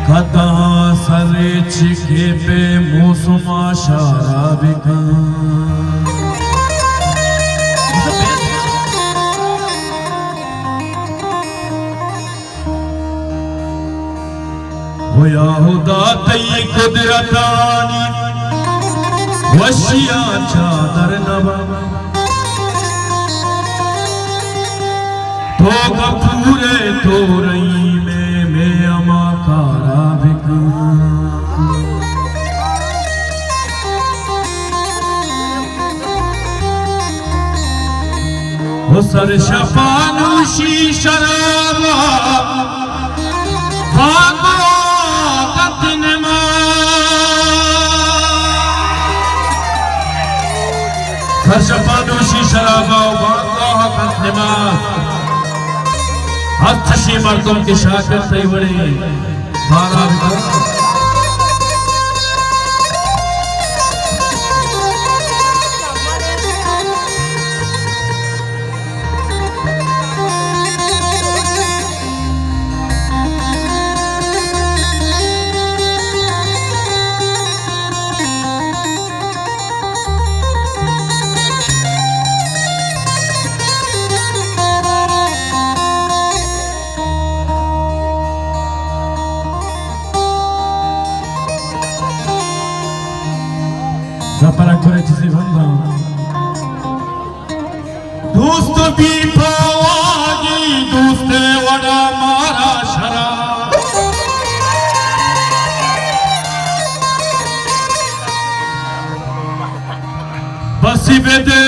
कदा सरे छिके पे मौसमा शराबिका होया हुदा तई कुदरतानी वशिया चादर नवा तो गफूरे तो रही में अमा कारा बिका हो सर शफानुशी शराबा भागो कतनमा सर शफानुशी शराबा भागो कतनमा हस्तशी मर्दों के शाकर से बड़े बारा para correte se vanda dost bhi pawagi doste wada mara shara basi bede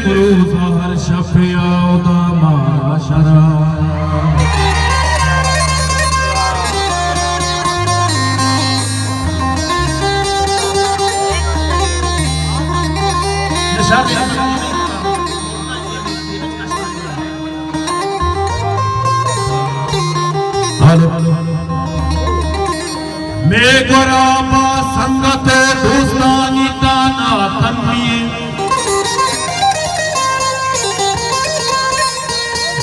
muruz har shafiya da mara shara मैं गोराबा संगत दोस्तानी ताना तन्वी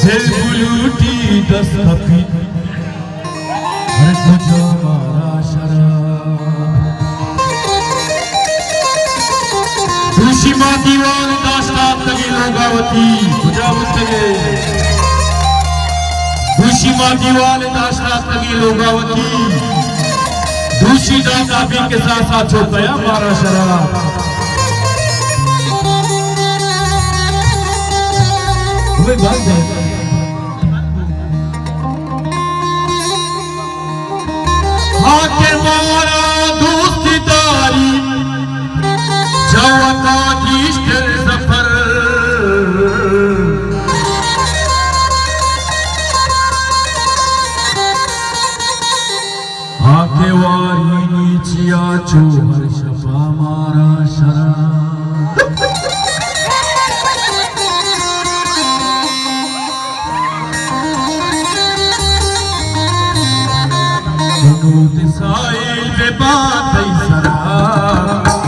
दिल बुलूटी दस्तकी हर कुछ मारा दुशिमा दीवान दास्ता तगी लोगावती गुजरात तगे दुशिमा दीवान दास्ता तगी लोगावती दूसरी दादा भी के साथ साथ हो गया मारा शराब वही बात है आके मारा दोस्ती दारी जवाना की इश्क़ सफर आके वारी नीचिया चोर शफा मारा शरा दूध साए बे बात सरा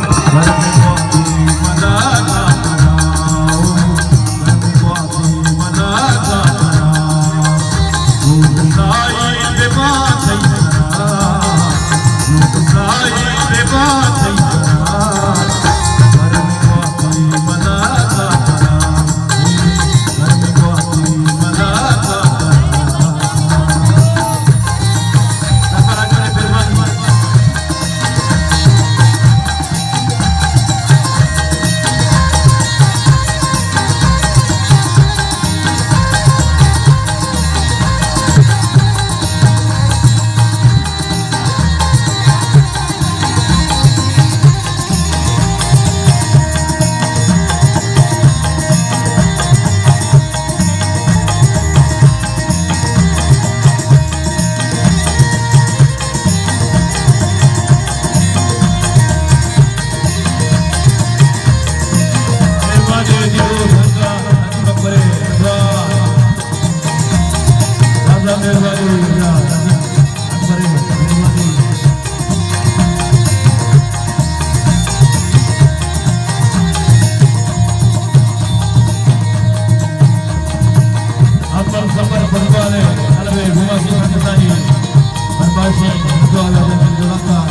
Gracias. जोड़ता